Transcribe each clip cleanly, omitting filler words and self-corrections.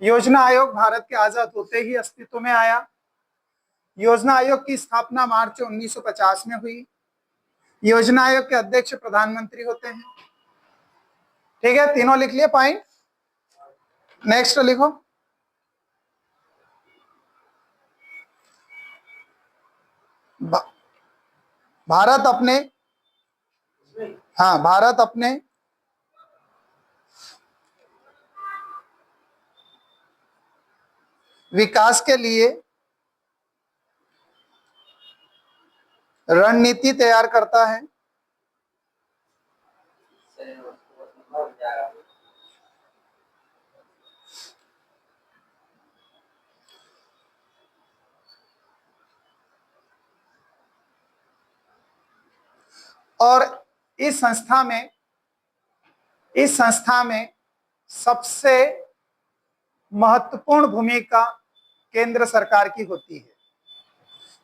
योजना आयोग भारत के आजाद होते ही अस्तित्व में आया। योजना आयोग की स्थापना मार्च 1950 में हुई। योजना आयोग के अध्यक्ष प्रधानमंत्री होते हैं। ठीक है, तीनों लिख लिए पॉइंट। नेक्स्ट लिखो। भारत अपने भारत अपने विकास के लिए रणनीति तैयार करता है। और इस संस्था में सबसे महत्वपूर्ण भूमिका केंद्र सरकार की होती है।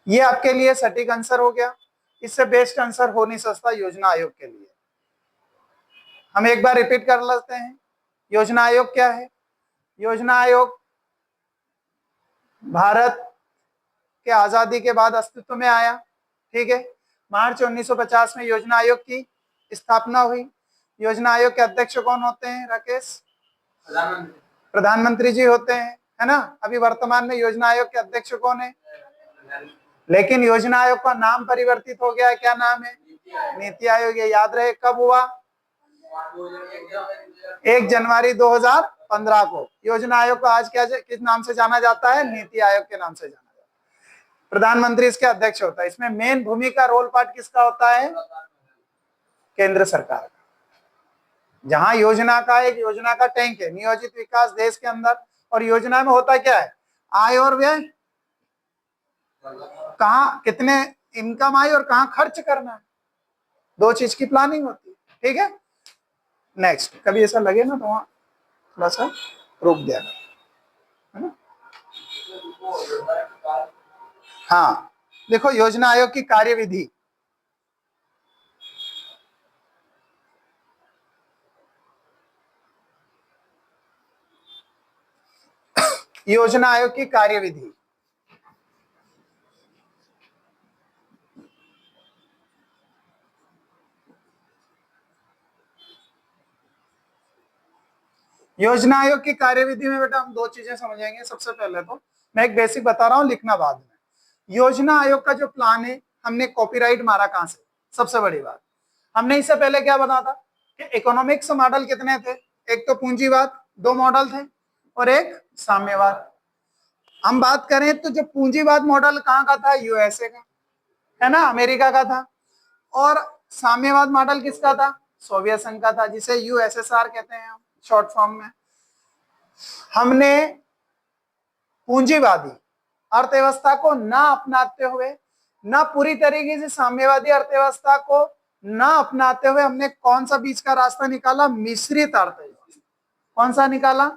ये आपके लिए सटीक आंसर हो गया। इससे बेस्ट आंसर हो नहीं सकता योजना आयोग के लिए। हम एक बार रिपीट कर लेते हैं। योजना आयोग क्या है? योजना आयोग भारत के आजादी के बाद अस्तित्व में आया। ठीक है, मार्च 1950 में योजना आयोग की स्थापना हुई। योजना आयोग के अध्यक्ष कौन होते हैं राकेश? प्रधानमंत्री जी होते हैं, है ना। अभी वर्तमान में योजना आयोग के अध्यक्ष कौन है? लेकिन योजना आयोग का नाम परिवर्तित हो गया है। क्या नाम है? नीति आयोग। ये याद रहे कब हुआ? 1 जनवरी 2015 को। योजना आयोग को आज क्या किस नाम से जाना जाता है? नीति आयोग के नाम से जाना जाता है। प्रधानमंत्री इसके अध्यक्ष होता है। इसमें मेन भूमिका रोल पार्ट किसका होता है? केंद्र सरकार का। जहां योजना का टैंक है, नियोजित विकास देश के अंदर। और योजना में होता क्या है? आय और व्यय, कहाँ कितने इनकम आई और कहाँ खर्च करना है, दो चीज की प्लानिंग होती है। ठीक है, नेक्स्ट। कभी ऐसा लगे ना तो वहां थोड़ा सा रोक दिया, है ना। हाँ, देखो योजना आयोग की कार्यविधि। योजना आयोग की कार्यविधि। योजना आयोग की कार्यविधि में बेटा हम दो चीजें समझेंगे। सबसे पहले तो मैं एक बेसिक बता रहा हूं, लिखना बाद में। योजना आयोग का जो प्लान है, हमने कॉपीराइट मारा कहां से? सबसे बड़ी बात, हमने इससे पहले क्या बता था कि इकोनॉमिक्स मॉडल कितने थे? एक तो पूंजीवाद, 2 मॉडल थे, और एक साम्यवाद। हम बात करें तो जो पूंजीवाद मॉडल कहाँ का था? यूएसए का, है ना, अमेरिका का था। और साम्यवाद मॉडल किसका था? सोवियत संघ का था, जिसे यूएसएसआर कहते हैं हम शॉर्ट फॉर्म में। हमने पूंजीवादी अर्थव्यवस्था को ना अपनाते हुए, ना पूरी तरीके से साम्यवादी अर्थव्यवस्था को ना अपनाते हुए, हमने कौन सा बीच का रास्ता निकाला? मिश्रित अर्थव्यवस्था। कौन सा निकाला?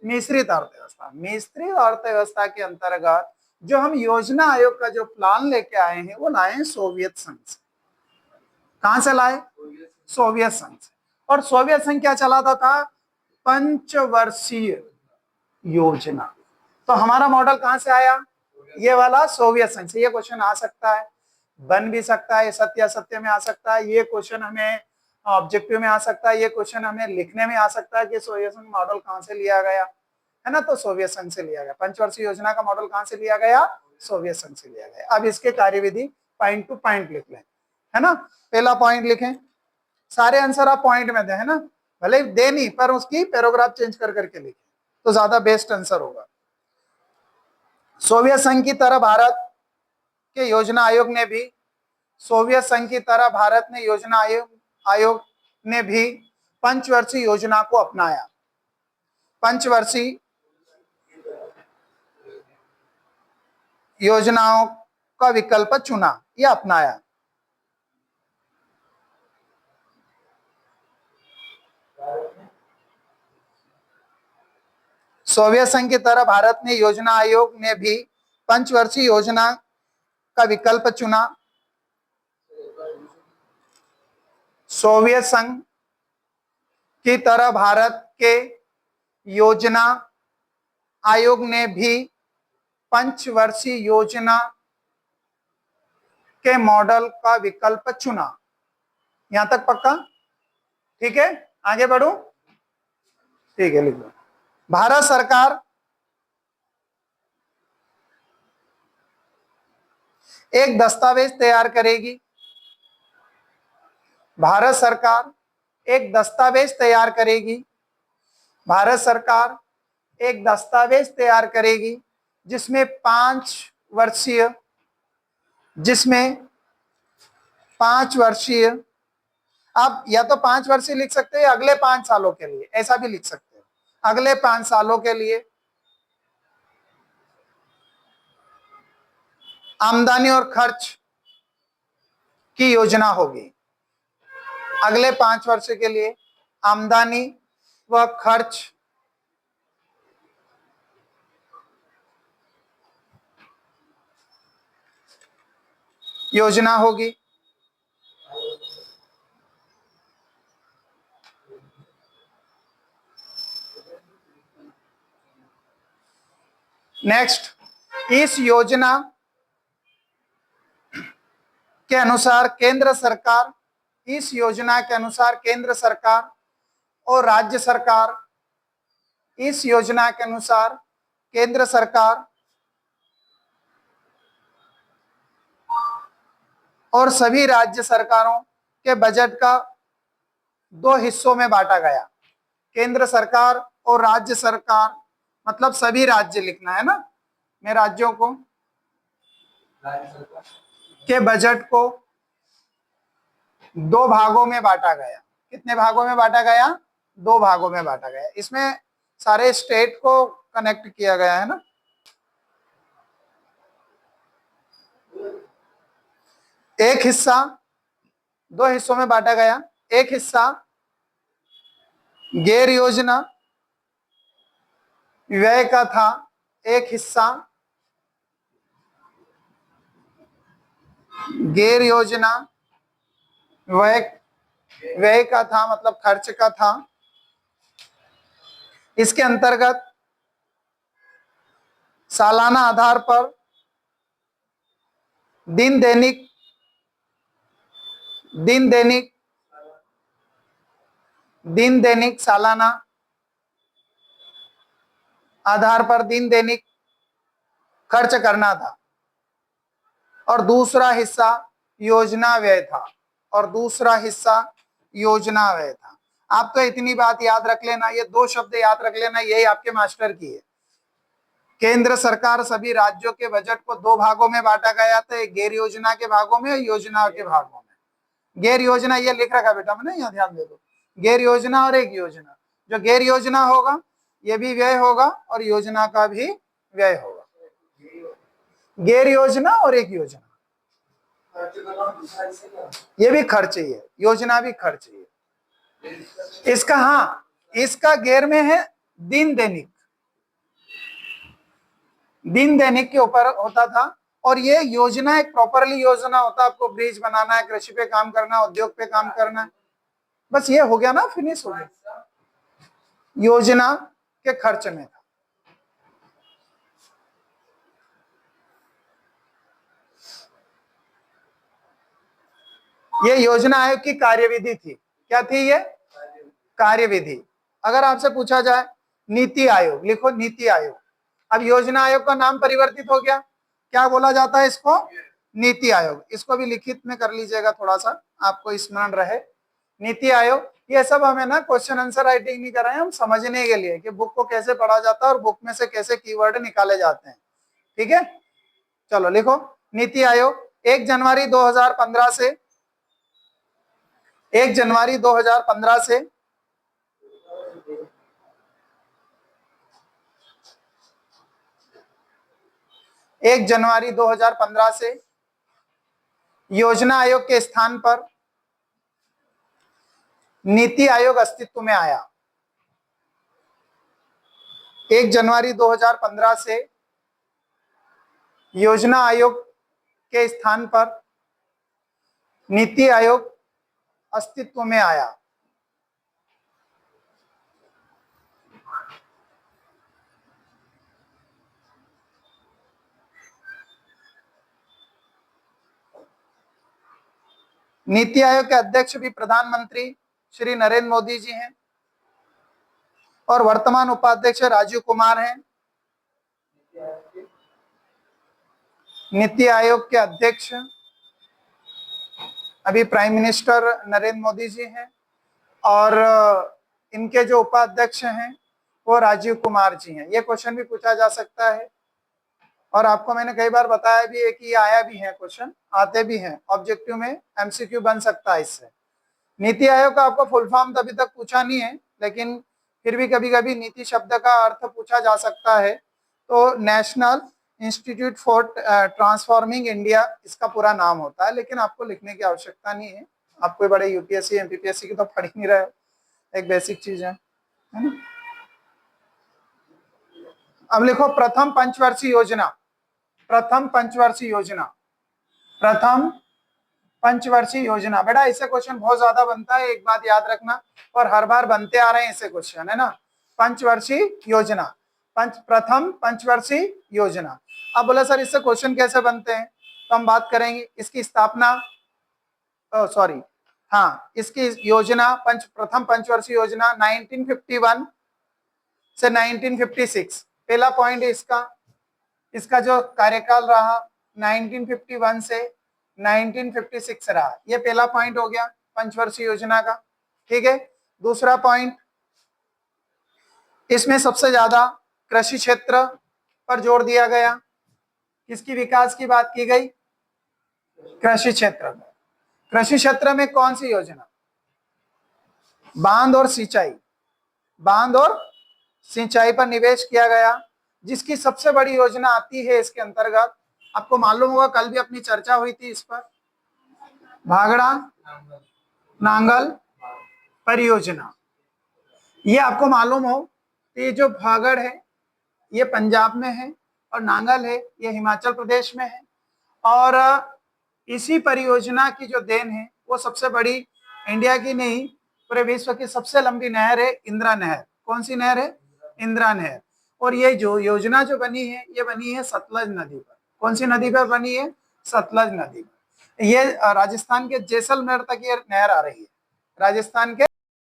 मिश्रित अर्थव्यवस्था। मिश्रित अर्थव्यवस्था के अंतर्गत जो हम योजना आयोग का जो प्लान लेके आए हैं वो लाए हैं सोवियत संघ से। कहां से लाए? सोवियत संघ से। और सोवियत संघ क्या चलाता था? पंचवर्षीय योजना। तो हमारा मॉडल कहां से आया? ये वाला सोवियत संघ से। ये क्वेश्चन आ सकता है, बन भी सकता है, सत्य असत्य में आ सकता है। ये क्वेश्चन हमें ऑब्जेक्टिव में आ सकता है। ये क्वेश्चन हमें लिखने में आ सकता है कि सोवियत संघ मॉडल कहां से लिया गया, है ना। तो सोवियत संघ से लिया गया। पंचवर्षीय योजना का मॉडल कहां से लिया गया? सोवियत संघ से लिया गया। अब इसके कार्यविधि पॉइंट टू पॉइंट लिख लें, है ना। पहला पॉइंट लिखें, सारे आंसर आप पॉइंट में दें, है ना। भले दे नहीं, पर उसकी पैराग्राफ चेंज कर करके लिखें तो ज्यादा बेस्ट आंसर होगा। सोवियत संघ की तरह भारत के योजना आयोग ने भी सोवियत संघ की तरह भारत ने योजना आयोग ने भी पंचवर्षीय योजना को अपनाया। पंचवर्षीय योजनाओं का विकल्प चुना या अपनाया। सोवियत संघ की तरह भारत ने योजना आयोग ने भी पंचवर्षीय योजना का विकल्प चुना। सोवियत संघ की तरह भारत के योजना आयोग ने भी पंचवर्षीय योजना के मॉडल का विकल्प चुना। यहां तक पक्का? ठीक है, आगे बढ़ू? ठीक है, लिख लो। भारत सरकार एक दस्तावेज तैयार करेगी। भारत सरकार एक दस्तावेज तैयार करेगी। भारत सरकार एक दस्तावेज तैयार करेगी जिसमें 5 वर्षीय, आप या तो 5 वर्षीय लिख सकते हैं, अगले 5 सालों के लिए, ऐसा भी लिख सकते हैं। अगले 5 सालों के लिए आमदनी और खर्च की योजना होगी। अगले 5 वर्ष के लिए आमदनी व खर्च योजना होगी। नेक्स्ट, इस योजना के अनुसार केंद्र सरकार, इस योजना के अनुसार केंद्र सरकार और राज्य सरकार, इस योजना के अनुसार केंद्र सरकार और सभी राज्य सरकारों के बजट का 2 हिस्सों में बांटा गया। केंद्र सरकार और राज्य सरकार मतलब सभी राज्य लिखना है ना, मैं राज्यों को के बजट को 2 भागों में बांटा गया। कितने भागों में बांटा गया? 2 भागों में बांटा गया। इसमें सारे स्टेट को कनेक्ट किया गया है ना। एक हिस्सा 2 हिस्सों में बांटा गया। एक हिस्सा गैर योजना व्यय का था, एक हिस्सा गैर योजना व्यय का था, मतलब खर्च का था। इसके अंतर्गत सालाना आधार पर दिन दैनिक सालाना आधार पर दिन दैनिक खर्च करना था। और दूसरा हिस्सा योजना व्यय था, और दूसरा हिस्सा योजना व्यय था। आपको इतनी बात याद रख लेना, ये 2 शब्द याद रख लेना, यही आपके मास्टर की है। केंद्र सरकार सभी राज्यों के बजट को 2 भागों में बांटा गया था, एक गैर योजना के भागों में, योजना के भागों में। गैर योजना ये लिख रखा बेटा मैंने, यहाँ ध्यान दे दो। गैर योजना और एक योजना। जो गैर योजना होगा ये भी व्यय होगा और योजना का भी व्यय होगा। गैर योजना और एक योजना, ये भी खर्च ही है, योजना भी खर्च ही है। इसका, हाँ, इसका गैर में है दिन दैनिक के ऊपर होता था। और ये योजना एक प्रॉपरली योजना होता, आपको ब्रिज बनाना है, कृषि पे काम करना है, उद्योग पे काम करना है, बस ये हो गया ना, फिनिश हो गया। योजना के खर्च में था। ये योजना आयोग की कार्यविधि थी। क्या थी ये? कार्यविधि। अगर आपसे पूछा जाए नीति आयोग, लिखो नीति आयोग। अब योजना आयोग का नाम परिवर्तित हो गया, क्या बोला जाता है इसको? नीति आयोग। इसको भी लिखित में कर लीजिएगा, थोड़ा सा आपको स्मरण रहे। नीति आयोग, ये सब हमें ना क्वेश्चन आंसर राइटिंग नहीं कर रहे हैं, हम समझने के लिए कि बुक को कैसे पढ़ा जाता है और बुक में से कैसे कीवर्ड निकाले जाते हैं। ठीक है, चलो लिखो नीति आयोग। 1 जनवरी 2015 से 1 जनवरी 2015 से 1 जनवरी 2015 से योजना आयोग के स्थान पर नीति आयोग अस्तित्व में आया। 1 जनवरी 2015 से योजना आयोग के स्थान पर नीति आयोग अस्तित्व में आया। नीति आयोग के अध्यक्ष भी प्रधानमंत्री श्री नरेंद्र मोदी जी हैं और वर्तमान उपाध्यक्ष राजीव कुमार हैं। नीति आयोग के अध्यक्ष अभी प्राइम मिनिस्टर नरेंद्र मोदी जी हैं और इनके जो उपाध्यक्ष हैं वो राजीव कुमार जी हैं। ये क्वेश्चन भी पूछा जा सकता है और आपको मैंने कई बार बताया भी है कि ये आया भी है, क्वेश्चन आते भी हैं ऑब्जेक्टिव में, एमसीक्यू बन सकता है इससे। नीति आयोग का आपको फुल फॉर्म अभी तक पूछा नहीं है, लेकिन फिर भी कभी कभी नीति शब्द का अर्थ पूछा जा सकता है। तो national institute for transforming India इसका पूरा नाम होता है, लेकिन आपको लिखने की आवश्यकता नहीं है। आप कोई बड़े यूपीएससी एमपीपीएससी की तो पढ़ ही नहीं रहे हो, एक बेसिक चीज है ना। अब लिखो प्रथम पंचवर्षीय योजना। प्रथम पंचवर्षीय योजना, प्रथम पंचवर्षीय योजना। बेटा इससे क्वेश्चन बहुत ज्यादा बनता है, एक बात याद रखना, और हर बार बनते आ रहे हैं इससे क्वेश्चन, है ना। पंचवर्षीय योजना, प्रथम पंचवर्षीय योजना। अब बोला सर इससे क्वेश्चन कैसे बनते हैं, तो हम बात करेंगे इसकी स्थापना, सॉरी हाँ, इसकी योजना प्रथम पंचवर्षीय योजना 1951 से 1956। पहला पॉइंट इसका जो कार्यकाल रहा 1951 से 1956 रहा, ये पहला पॉइंट हो गया पंचवर्षीय योजना का, ठीक है। दूसरा पॉइंट, इसमें सबसे ज्यादा कृषि क्षेत्र पर जोर दिया गया। किसकी विकास की बात की गई, कृषि क्षेत्र में। कृषि क्षेत्र में कौन सी योजना, बांध और सिंचाई, बांध और सिंचाई पर निवेश किया गया, जिसकी सबसे बड़ी योजना आती है इसके अंतर्गत। आपको मालूम होगा कल भी अपनी चर्चा हुई थी इस पर, भागड़ा नांगल परियोजना। ये आपको मालूम हो कि जो भागड़ है ये पंजाब में है और नांगल है ये हिमाचल प्रदेश में है, और इसी परियोजना की जो देन है वो सबसे बड़ी, इंडिया की नहीं पूरे विश्व की सबसे लंबी नहर है इंदिरा नहर। कौन सी नहर है, इंदिरा नहर। और ये जो योजना जो बनी है ये बनी है सतलज नदी पर। कौन सी नदी पर बनी है, सतलज नदी पर। ये राजस्थान के जैसलमेर तक ये नहर आ रही है, राजस्थान के